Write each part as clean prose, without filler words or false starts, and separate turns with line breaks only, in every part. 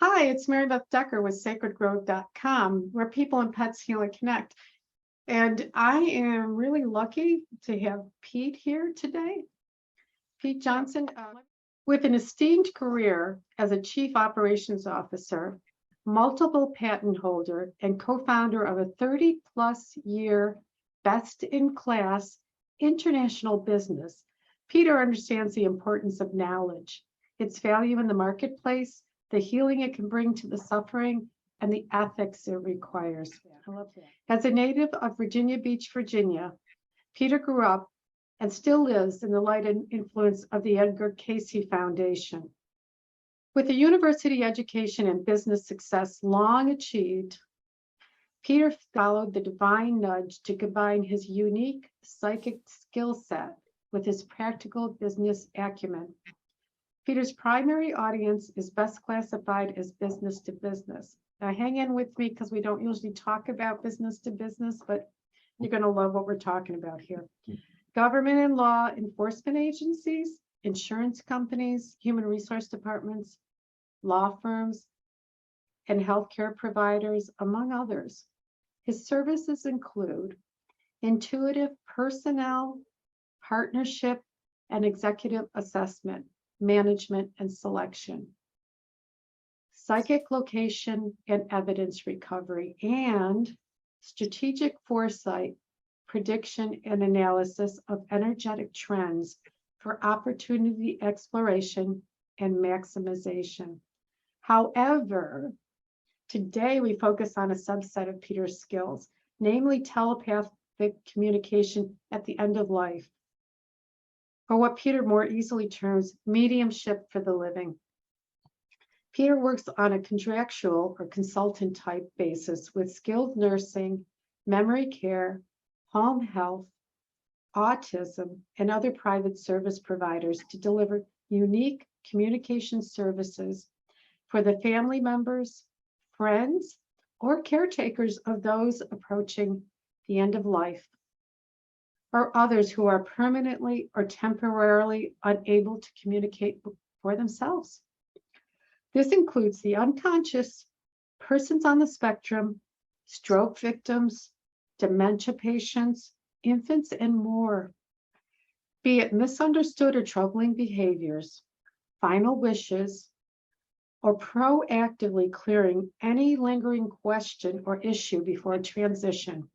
Hi, it's Mary Beth Decker with sacredgrove.com, where people and pets heal and connect. And I am really lucky to have Pete here today. Pete Johnson, with an esteemed career as a chief operations officer, multiple patent holder, and co-founder of a 30-plus year best-in-class international business, Peter understands the importance of knowledge, its value in the marketplace, the healing it can bring to the suffering, and the ethics it requires. I love that. As a native of Virginia Beach, Virginia, Peter grew up and still lives in the light and influence of the Edgar Cayce Foundation. With a university education and business success long achieved, Peter followed the divine nudge to combine his unique psychic skill set with his practical business acumen. Peter's primary audience is best classified as business to business. Now, hang in with me because we don't usually talk about business to business, but you're going to love what we're talking about here. Government and law enforcement agencies, insurance companies, human resource departments, law firms, and healthcare providers, among others. His services include intuitive personnel, partnership, and executive assessment, management, and selection, psychic location and evidence recovery, and strategic foresight, prediction, and analysis of energetic trends for opportunity exploration and maximization. However, today we focus on a subset of Peter's skills, namely telepathic communication at the end of life, or what Peter more easily terms mediumship for the living. Peter works on a contractual or consultant type basis with skilled nursing, memory care, home health, autism, and other private service providers to deliver unique communication services for the family members, friends, or caretakers of those approaching the end of life, or others who are permanently or temporarily unable to communicate for themselves. This includes the unconscious, persons on the spectrum, stroke victims, dementia patients, infants, and more. Be it misunderstood or troubling behaviors, final wishes, or proactively clearing any lingering question or issue before a transition.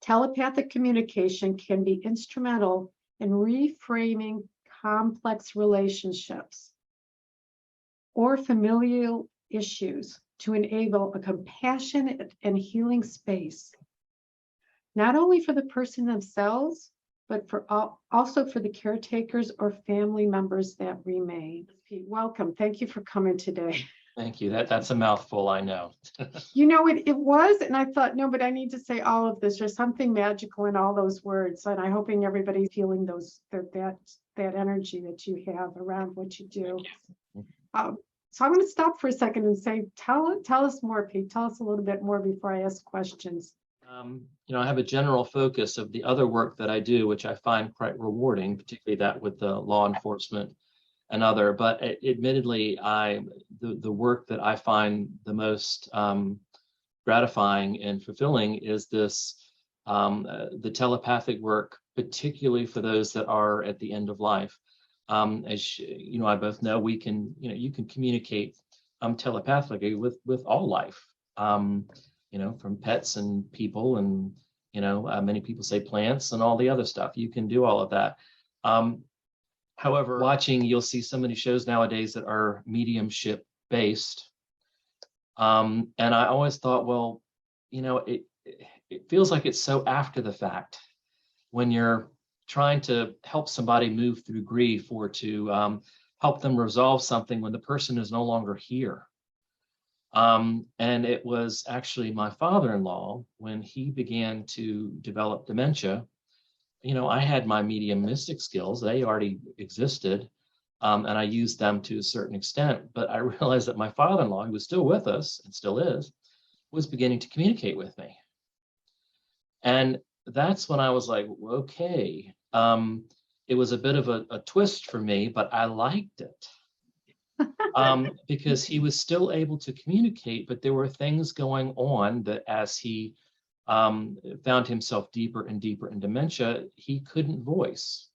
Telepathic communication can be instrumental in reframing complex relationships or familial issues to enable a compassionate and healing space, not only for the person themselves, but also for the caretakers or family members that remain. Pete, welcome. Thank you for coming today.
Thank you. That's a mouthful, I know.
You know, it was, and I thought, no, but I need to say all of this. There's something magical in all those words, and I'm hoping everybody's feeling that energy that you have around what you do. So I'm going to stop for a second and say, tell us more, Pete. Tell us a little bit more before I ask questions.
I have a general focus of the other work that I do, which I find quite rewarding, particularly that with the law enforcement and other. But admittedly, the work that I find the most gratifying and fulfilling is this the telepathic work, particularly for those that are at the end of life. As you know, I both know you can communicate telepathically with all life. From pets and people and, many people say plants and all the other stuff. You can do all of that. However, you'll see so many shows nowadays that are mediumship based. And I always thought, well, it feels like it's so after the fact when you're trying to help somebody move through grief or to help them resolve something when the person is no longer here. And it was actually my father-in-law, when he began to develop dementia, I had my mediumistic skills, they already existed, and I used them to a certain extent, but I realized that my father-in-law, who was still with us and still is, was beginning to communicate with me. And that's when I was like, okay, it was a bit of a twist for me, but I liked it. because he was still able to communicate, but there were things going on that as he found himself deeper and deeper in dementia, he couldn't voice.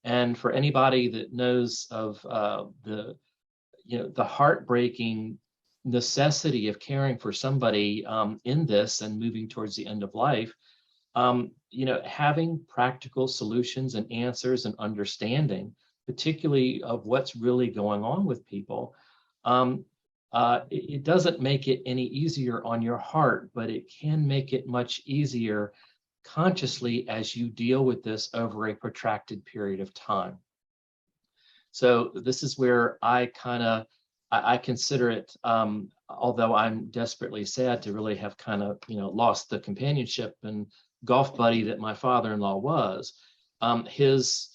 And for anybody that knows of the heartbreaking necessity of caring for somebody in this and moving towards the end of life, having practical solutions and answers and understanding, particularly of what's really going on with people, it doesn't make it any easier on your heart, but it can make it much easier consciously as you deal with this over a protracted period of time. So this is where I consider it, although I'm desperately sad to really have kind of, lost the companionship and golf buddy that my father-in-law was, his,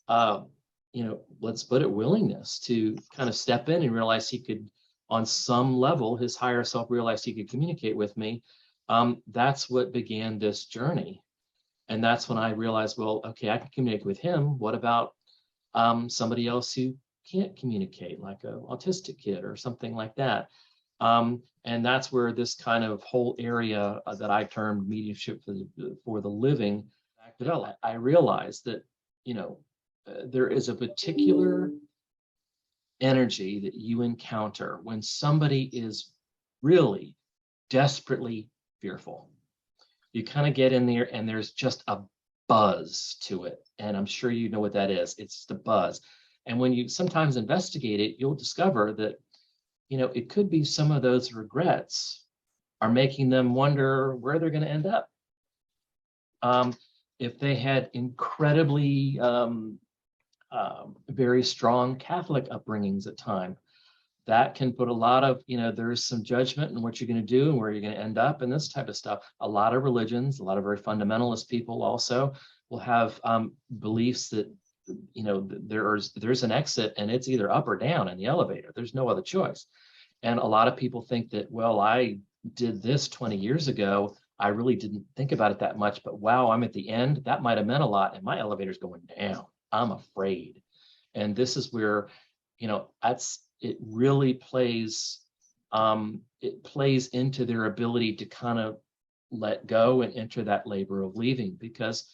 let's put it, willingness to kind of step in and realize he could, on some level, his higher self realized he could communicate with me. That's what began this journey. And that's when I realized, well, okay, I can communicate with him. What about somebody else who can't communicate, like an autistic kid or something like that? And that's where this kind of whole area that I termed mediumship for the living developed. I realized that, there is a particular energy that you encounter when somebody is really desperately fearful. You kind of get in there and there's just a buzz to it. And I'm sure you know what that is. It's just a buzz. And when you sometimes investigate it, you'll discover that, it could be some of those regrets are making them wonder where they're going to end up. If they had incredibly very strong Catholic upbringings at time, that can put a lot of, there is some judgment in what you're going to do and where you're going to end up and this type of stuff. A lot of religions, a lot of very fundamentalist people also will have beliefs that, there's an exit and it's either up or down in the elevator. There's no other choice. And a lot of people think that, well, I did this 20 years ago. I really didn't think about it that much, but wow, I'm at the end. That might have meant a lot. And my elevator's going down. I'm afraid. And this is where, it really plays, it plays into their ability to kind of let go and enter that labor of leaving, because,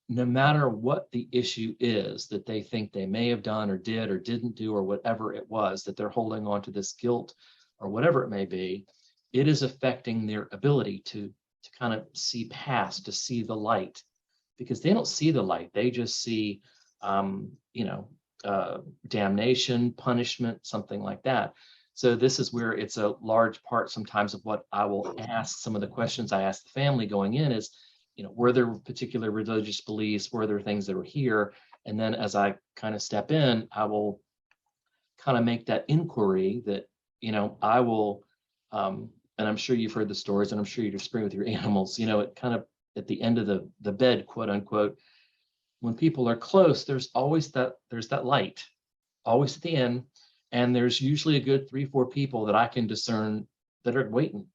no matter what the issue is that they think they may have done or did or didn't do or whatever it was that they're holding on to, this guilt or whatever it may be, it is affecting their ability to kind of see past, to see the light, because they don't see the light. They just see, damnation, punishment, something like that. So this is where it's a large part sometimes of what I will ask. Some of the questions I ask the family going in is, were there particular religious beliefs? Were there things that were here? And then as I kind of step in, I will kind of make that inquiry that, I will, and I'm sure you've heard the stories, and I'm sure you'd experience with your animals, it kind of at the end of the bed, quote unquote, when people are close, there's that light, always at the end. And there's usually a good 3-4 people that I can discern that are waiting.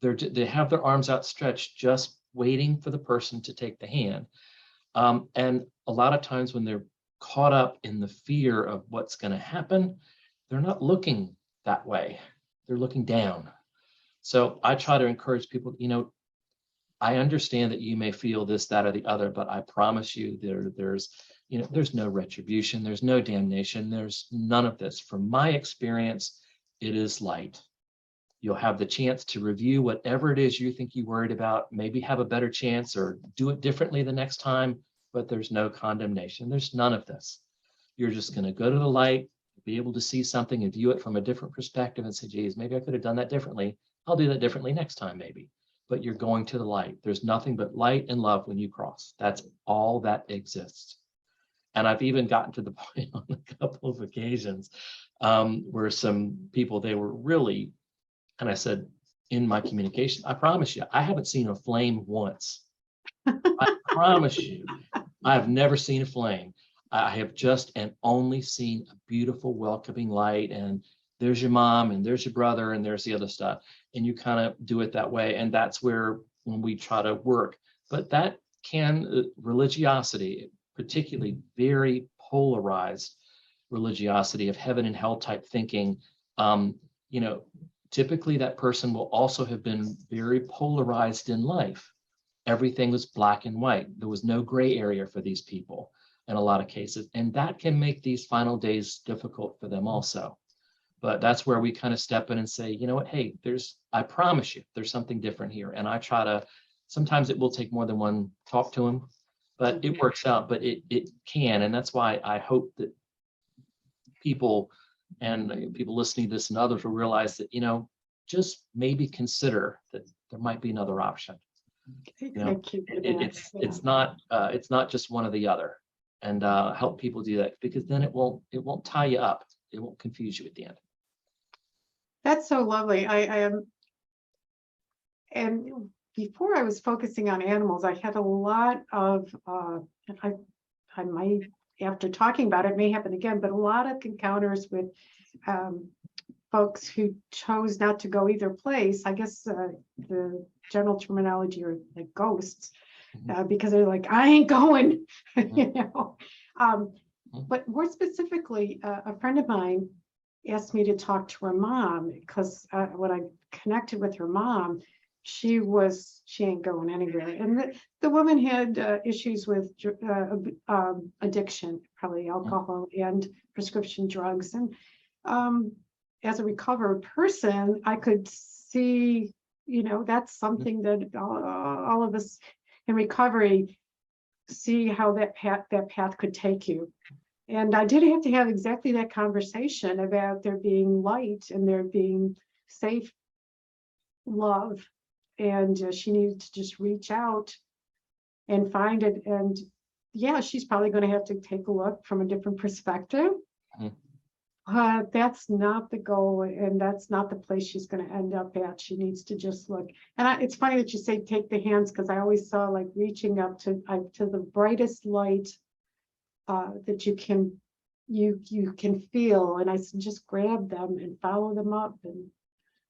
They have their arms outstretched, just waiting for the person to take the hand. And a lot of times when they're caught up in the fear of what's going to happen, they're not looking that way. They're looking down. So I try to encourage people, I understand that you may feel this, that, or the other, but I promise you there's no retribution. There's no damnation. There's none of this. From my experience, it is light. You'll have the chance to review whatever it is you think you worried about, maybe have a better chance or do it differently the next time, but there's no condemnation. There's none of this. You're just going to go to the light, be able to see something and view it from a different perspective and say, geez, maybe I could have done that differently. I'll do that differently next time, maybe. But you're going to the light. There's nothing but light and love when you cross. That's all that exists. And I've even gotten to the point on a couple of occasions where some people, they were really, and I said in my communication, I promise you, I haven't seen a flame once. I promise you, I have never seen a flame. I have just and only seen a beautiful, welcoming light. And there's your mom, and there's your brother, and there's the other stuff. And you kind of do it that way. And that's where when we try to work. But that can, religiosity, particularly very polarized, religiosity, of heaven and hell type thinking, you know, typically that person will also have been very polarized in life. Everything was black and white. There was no gray area for these people in a lot of cases. And that can make these final days difficult for them also. But that's where we kind of step in and say, you know what, hey, I promise you, there's something different here. And I try to, sometimes it will take more than one talk to them, but it works out, but it can. And that's why I hope that people listening to this and others will realize that, you know, just maybe consider that there might be another option. You know, it's not just one or the other, and help people do that, because then it won't tie you up. It won't confuse you at the end.
That's so lovely. I am, and before I was focusing on animals, I had a lot of, I might, after talking about it, may happen again, but a lot of encounters with folks who chose not to go either place. I guess the general terminology are like ghosts, because they're like, I ain't going, you know. But more specifically, a friend of mine asked me to talk to her mom, because when I connected with her mom, she ain't going anywhere. And the woman had issues with addiction, probably alcohol and prescription drugs. And as a recovered person, I could see, you know, that's something that all of us in recovery see how that path could take you. And I did have to have exactly that conversation about there being light and there being safe love. And she needed to just reach out and find it. And yeah, she's probably going to have to take a look from a different perspective. That's not the goal, and that's not the place she's going to end up at. She needs to just look. And it's funny that you say take the hands, because I always saw like reaching up to the brightest light that you can feel, and I said just grab them and follow them up. And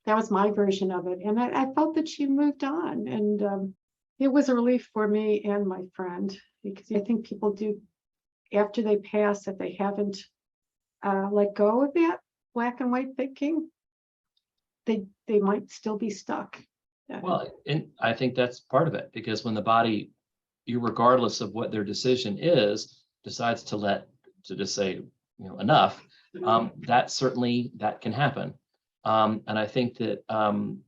that was my version of it. And I felt that she moved on, and it was a relief for me and my friend, because I think people do, after they pass, if they haven't let go of that black and white thinking, they might still be stuck.
Well, and I think that's part of it, because when the body, regardless of what their decision is, decides to just say, you know, enough, that can happen. And I think that,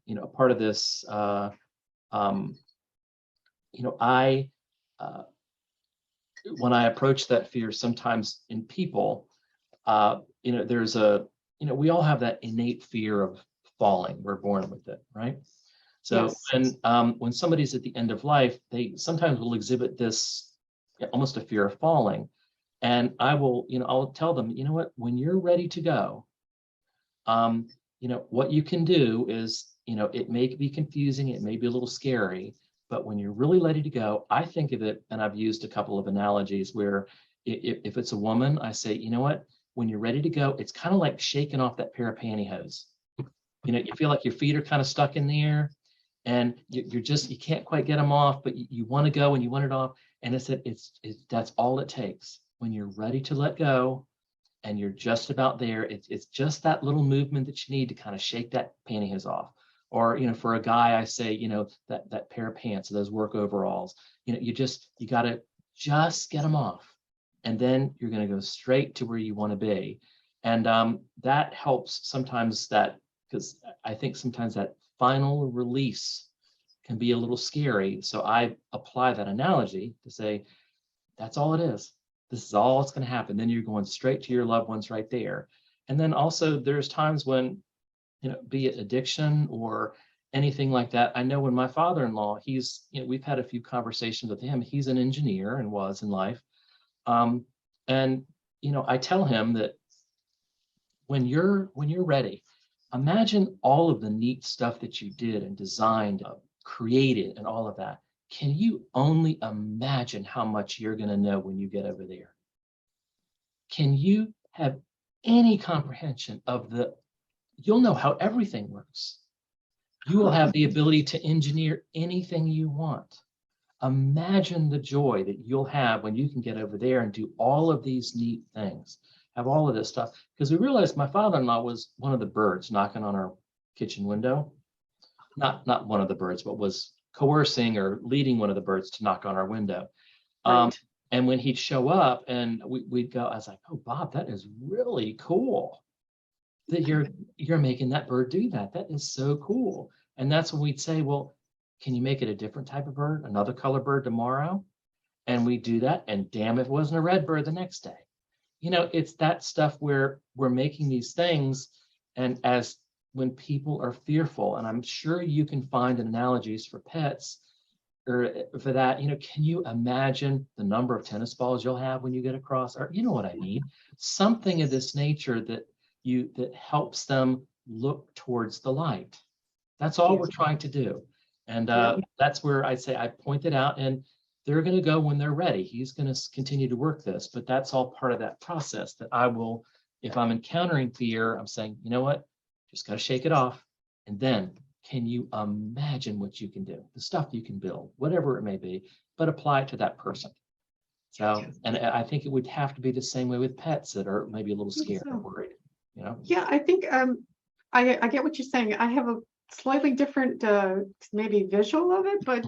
you know, a part of this, you know, when I approach that fear sometimes in people, you know, we all have that innate fear of falling. We're born with it, right? So yes. When somebody's at the end of life, they sometimes will exhibit this almost a fear of falling. And I'll tell them, you know what, when you're ready to go, you know, what you can do is, you know, it may be confusing, it may be a little scary, but when you're really ready to go, I think of it, and I've used a couple of analogies where if it's a woman, I say, you know what, when you're ready to go, it's kind of like shaking off that pair of pantyhose. You know, you feel like your feet are kind of stuck in the air, and you can't quite get them off, but you want to go and you want it off. And that's all it takes. When you're ready to let go and you're just about there, it's just that little movement that you need to kind of shake that pantyhose off. Or, you know, for a guy, I say, you know, that pair of pants, those work overalls, you know, you got to just get them off. And then you're going to go straight to where you want to be. And that helps sometimes, because I think sometimes that final release can be a little scary. So I apply that analogy to say, that's all it is. This is all that's going to happen. Then you're going straight to your loved ones right there. And then also there's times when, you know, be it addiction or anything like that. I know when my father-in-law, we've had a few conversations with him. He's an engineer and was in life. And, you know, I tell him that when you're ready, imagine all of the neat stuff that you did and designed, created, and all of that. Can you only imagine how much you're going to know when you get over there? Can you have any comprehension of you'll know how everything works. You will have the ability to engineer anything you want. Imagine the joy that you'll have when you can get over there and do all of these neat things, have all of this stuff. Because we realized my father-in-law was one of the birds knocking on our kitchen window. Not one of the birds, but was coercing or leading one of the birds to knock on our window.
Right.
And when he'd show up and we'd go, I was like, oh, Bob, that is really cool that you're making that bird do that. That is so cool. And that's when we'd say, well, can you make it a different type of bird, another color bird tomorrow? And we do that. And damn, if it wasn't a red bird the next day. You know, it's that stuff where we're making these things. And as when people are fearful, and I'm sure you can find analogies for pets or for that, you know, can you imagine the number of tennis balls you'll have when you get across, or you know what I mean? Something of this nature that helps them look towards the light. That's all
Yes.
we're trying to do. And
Yeah.
that's where I'd say I pointed out, and they're going to go when they're ready. He's going to continue to work this, but that's all part of that process that I will, if I'm encountering fear, I'm saying, you know what, just got to shake it off. And then can you imagine what you can do, the stuff you can build, whatever it may be, but apply it to that person. So, and I think it would have to be the same way with pets that are maybe a little scared or worried, you know?
Yeah, I think I get what you're saying. I have a slightly different maybe visual of it, but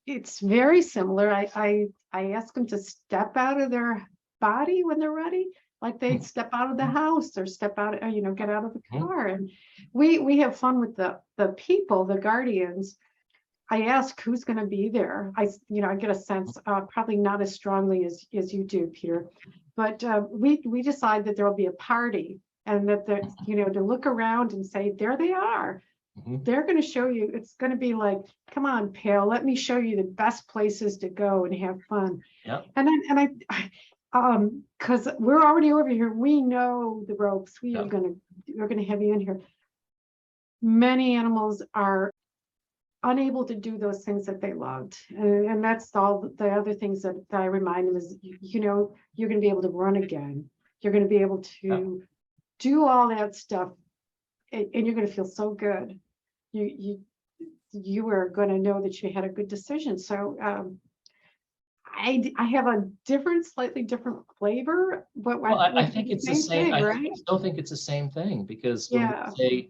it's very similar. I ask them to step out of their body when they're ready, like they step out of the house or step out, you know, get out of the car. And we have fun with the people, the guardians. I ask who's going to be there. I get a sense, probably not as strongly as you do, Peter, but we decide that there will be a party, and that they're, you know, to look around and say, there they are. They're going to show you. It's going to be like, come on, pal, let me show you the best places to go and have fun.
Yeah.
And I because we're already over here, we know the ropes. We're going to have you in here. Many animals are unable to do those things that they loved, and that's all the other things that I remind them is, you know, you're going to be able to run again. You're going to be able to do all that stuff, and you're going to feel so good. You are going to know that you had a good decision. So I have a slightly different flavor, but
well, I think it's the same
thing,
I
right?
still think it's the same thing, because when we say,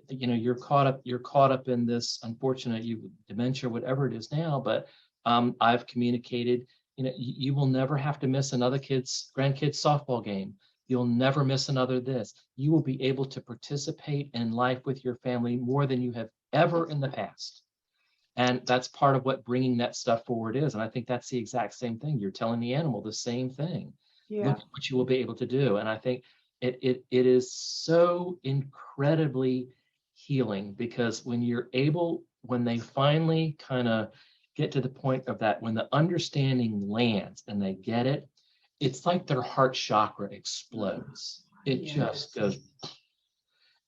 you know, you're caught up in this unfortunate dementia, whatever it is now, but I've communicated, you know, you will never have to miss another grandkids softball game. You'll never miss another this. You will be able to participate in life with your family more than you have ever in the past. And that's part of what bringing that stuff forward is. And I think that's the exact same thing. You're telling the animal the same thing. Look at what you will be able to do. And I think it is so incredibly healing, because when they finally kind of get to the point of that, when the understanding lands and they get it, it's like their heart chakra explodes. It just goes.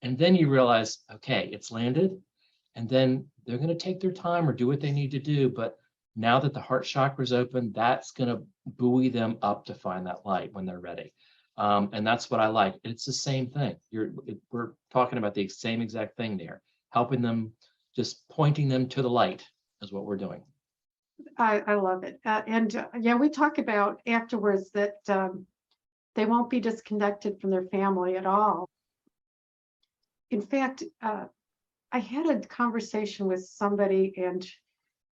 And then you realize, okay, it's landed. And then they're going to take their time or do what they need to do. But now that the heart chakra is open, that's going to buoy them up to find that light when they're ready. And that's what I like. It's the same thing. We're talking about the same exact thing there, helping them, just pointing them to the light is what we're doing.
I love it. We talk about afterwards that they won't be disconnected from their family at all. In fact, I had a conversation with somebody and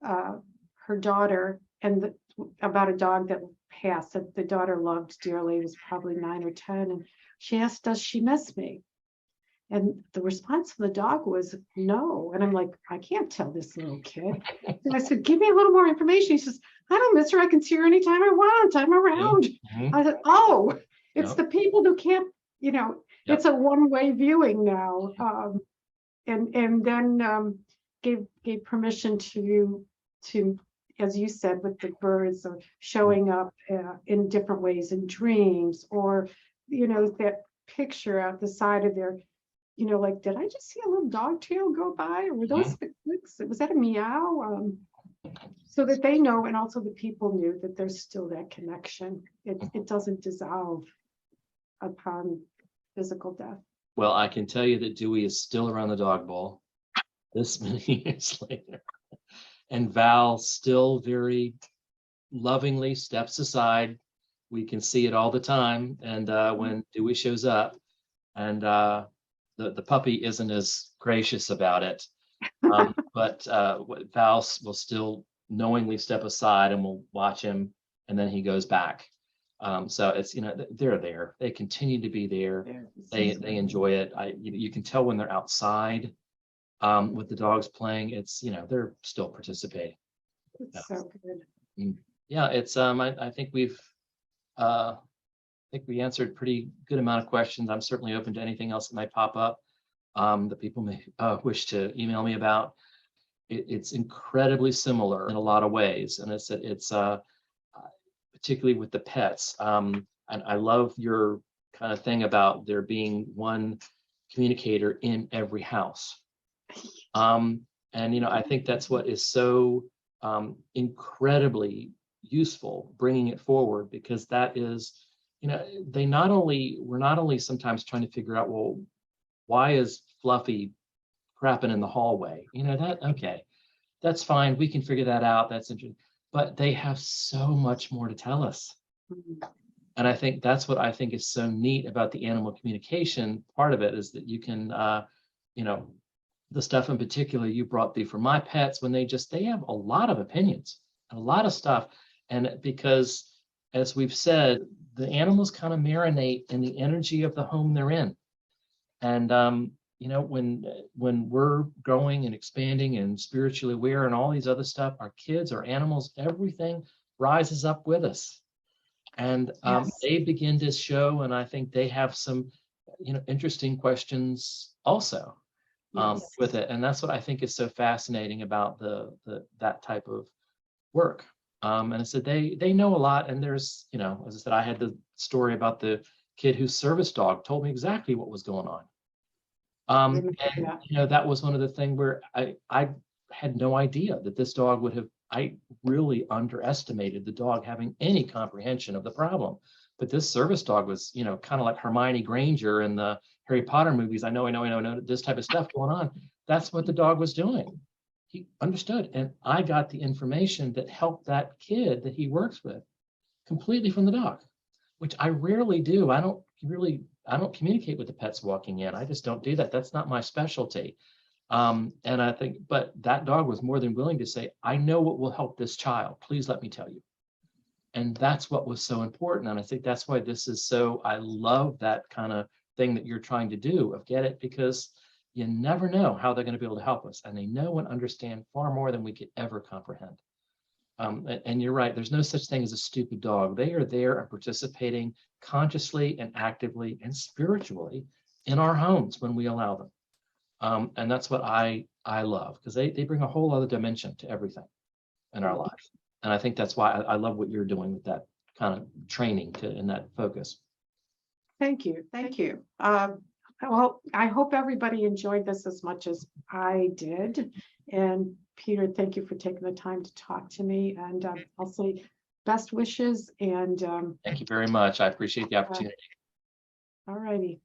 her daughter, and about a dog that passed that the daughter loved dearly. It was probably 9 or 10, and she asked, "Does she miss me?" And the response from the dog was no. And I'm like, I can't tell this little kid. And I said, give me a little more information. He says, I don't miss her. I can see her anytime I want. I'm around. I said, oh, it's the people who can't, you know, it's a one-way viewing now. And then gave permission to, as you said, with the birds, of showing up in different ways in dreams, or, you know, that picture out the side of their, you know, like, did I just see a little dog tail go by? Or were those was that a meow? So that they know, and also the people knew, that there's still that connection. It doesn't dissolve upon physical death.
Well, I can tell you that Dewey is still around the dog bowl this many years later. And Val still very lovingly steps aside. We can see it all the time. And when Dewey shows up, and the puppy isn't as gracious about it, but Val will still knowingly step aside and will watch him, and then he goes back. So it's, they're there. They continue to be there. They enjoy it. You can tell when they're outside with the dogs playing. It's, they're still participating.
It's so good.
Yeah, it's I think we answered a pretty good amount of questions. I'm certainly open to anything else that might pop up that people may wish to email me about. It's incredibly similar in a lot of ways, and it's particularly with the pets. And I love your kind of thing about there being one communicator in every house. And I think that's what is so incredibly useful, bringing it forward, because that is, we're not only sometimes trying to figure out, well, why is Fluffy crapping in the hallway? Okay, that's fine. We can figure that out. That's interesting. But they have so much more to tell us. And I think that's what I think is so neat about the animal communication part of it, is that you can, the stuff in particular you brought through for my pets, when they have a lot of opinions, a lot of stuff. And because, as we've said, the animals kind of marinate in the energy of the home they're in. And, when we're growing and expanding and spiritually aware and all these other stuff, our kids, our animals, everything rises up with us. And they begin to show, and I think they have some, interesting questions also with it. And that's what I think is so fascinating about that type of work. And I said, they know a lot. And there's, as I said, I had the story about the kid whose service dog told me exactly what was going on. And that was one of the things where I had no idea that this dog would have. I really underestimated the dog having any comprehension of the problem. But this service dog was, kind of like Hermione Granger in the Harry Potter movies. I know, this type of stuff going on. That's what the dog was doing. He understood. And I got the information that helped that kid that he works with completely from the dog, which I rarely do. I don't communicate with the pets walking in. I just don't do that. That's not my specialty. And I think, but that dog was more than willing to say, I know what will help this child. Please let me tell you. And that's what was so important. And I think that's why this is so, I love that kind of thing that you're trying to do, of get it, because you never know how they're going to be able to help us. And they know and understand far more than we could ever comprehend. And you're right, there's no such thing as a stupid dog. They are there and participating consciously and actively and spiritually in our homes when we allow them. And that's what I love, because they bring a whole other dimension to everything in our lives. And I think that's why I love what you're doing with that kind of training in that focus.
Thank you. Thank you. Well, I hope everybody enjoyed this as much as I did. And Peter, thank you for taking the time to talk to me. And I'll say best wishes. And
thank you very much. I appreciate the opportunity.
All righty.